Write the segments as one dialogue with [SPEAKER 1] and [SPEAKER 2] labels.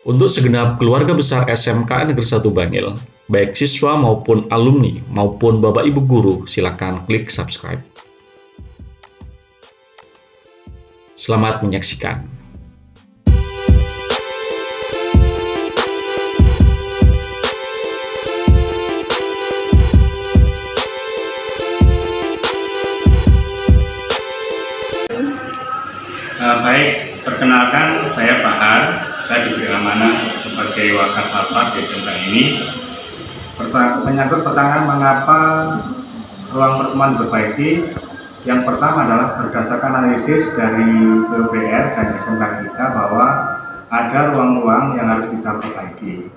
[SPEAKER 1] Untuk segenap keluarga besar SMK Negeri 1 Bangil, baik siswa maupun alumni maupun Bapak Ibu guru, silakan klik subscribe. Selamat menyaksikan.
[SPEAKER 2] Baik, perkenalkan saya Pak Har. Saya diberi amanah sebagai Wakasatpam di SMK ini. Menyangkut pertanyaan mengapa ruang pertemuan diperbaiki. Yang pertama adalah berdasarkan analisis dari PUPR dan SMK kita bahwa ada ruang-ruang yang harus kita perbaiki.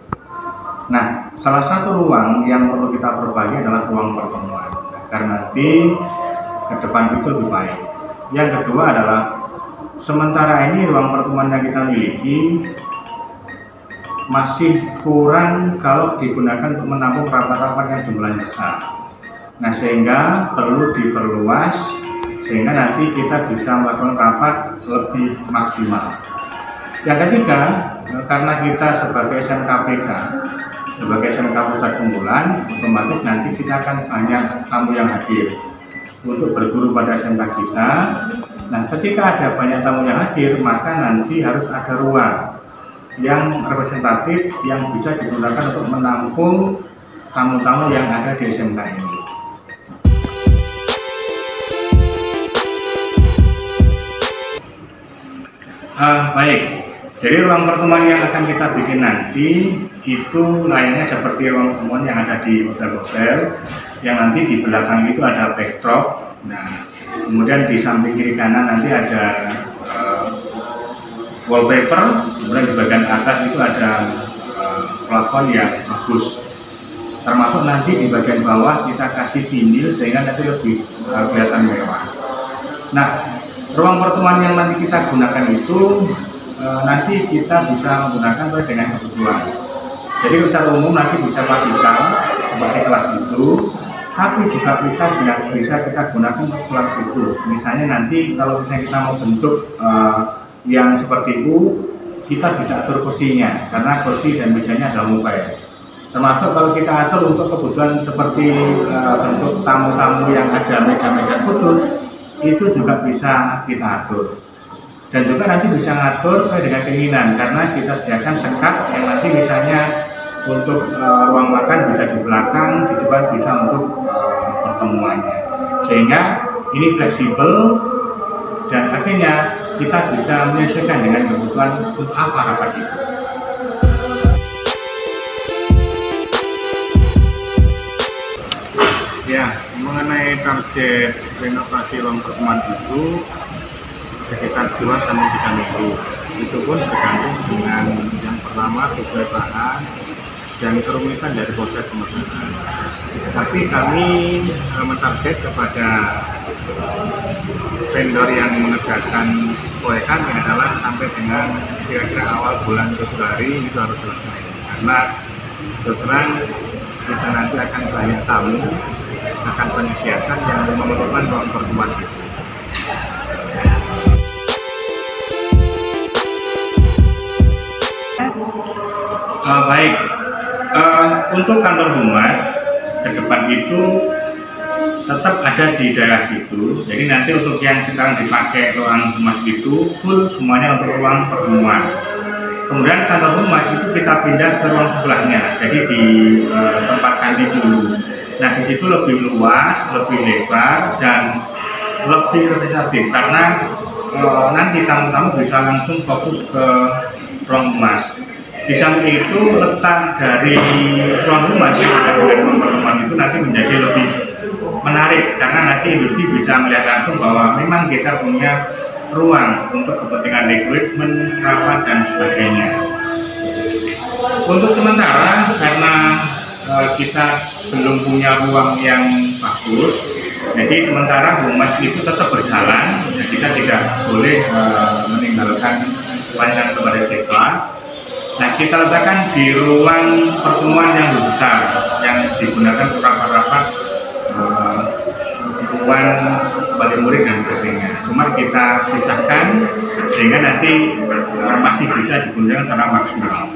[SPEAKER 2] Nah, salah satu ruang yang perlu kita perbaiki adalah ruang pertemuan agar nanti ke depan itu lebih baik. Yang kedua adalah sementara ini ruang pertemuan yang kita miliki masih kurang kalau digunakan untuk menampung rapat-rapat yang jumlahnya besar. Nah, sehingga perlu diperluas sehingga nanti kita bisa melakukan rapat lebih maksimal. Yang ketiga, karena kita sebagai SMKPK, sebagai SMK Pusat Unggulan, otomatis nanti kita akan banyak tamu yang hadir untuk berguru pada SMK kita. Nah, ketika ada banyak tamu yang hadir, maka nanti harus ada ruang yang representatif yang bisa digunakan untuk menampung tamu-tamu yang ada di SMK ini. Baik, jadi ruang pertemuan yang akan kita bikin nanti itu layaknya seperti ruang pertemuan yang ada di hotel-hotel, yang nanti di belakang itu ada backdrop. Nah, kemudian di samping kiri kanan nanti ada wallpaper, kemudian di bagian atas itu ada plafon yang bagus. Termasuk nanti di bagian bawah kita kasih vinil sehingga nanti lebih kelihatan mewah. Nah, ruang pertemuan yang nanti kita gunakan itu nanti kita bisa menggunakan sesuai dengan kebutuhan. Jadi secara umum nanti bisa klasikal seperti kelas itu, tapi juga bisa kita gunakan untuk kelas khusus. Misalnya nanti kalau misalnya kita mau bentuk yang seperti U, kita bisa atur kursinya karena kursi dan mejanya adalah mobile. Termasuk kalau kita atur untuk kebutuhan seperti bentuk tamu-tamu yang ada meja-meja khusus, itu juga bisa kita atur. Dan juga nanti bisa ngatur sesuai dengan keinginan karena kita sediakan sekat yang nanti misalnya untuk ruang makan bisa di belakang, di depan bisa untuk pertemuannya. Sehingga ini fleksibel dan akhirnya kita bisa menyesuaikan dengan kebutuhan untuk apa rapat itu. Ya, mengenai target renovasi ruang pertemuan itu sekitar 2-3 minggu. Itu pun tergantung dengan yang pertama sesuai bahan dan kerumitan dari proses pemasangan. Tapi kami mentarget kepada vendor yang mengerjakan proyek kami adalah sampai dengan kira-kira awal bulan Februari itu harus selesai. Karena terus terang kita nanti akan banyak tamu, akan banyak kegiatan yang memerlukan ruang pertemuan itu. Baik, untuk kantor humas ke depan itu tetap ada di daerah situ. Jadi nanti untuk yang sekarang dipakai ruang humas itu full semuanya untuk ruang pertemuan. Kemudian kantor humas itu kita pindah ke ruang sebelahnya. Jadi di tempat kantin dulu. Nah, di situ lebih luas, lebih lebar dan lebih representatif karena nanti tamu-tamu bisa langsung fokus ke ruang humas. Di samping itu letak dari ruang humas dengan ruang pertemuan itu nanti menjadi lebih menarik karena nanti industri bisa melihat langsung bahwa memang kita punya ruang untuk kepentingan rekrutmen, rapat dan sebagainya. Untuk sementara karena kita belum punya ruang yang bagus, jadi sementara humas itu tetap berjalan. Dan kita tidak boleh meninggalkan pelayanan kepada siswa. Nah, kita letakkan di ruang pertemuan yang lebih besar yang digunakan untuk rapat-rapat pertemuan wali murid dan sebagainya. Cuma kita pisahkan sehingga nanti masih bisa digunakan secara maksimal.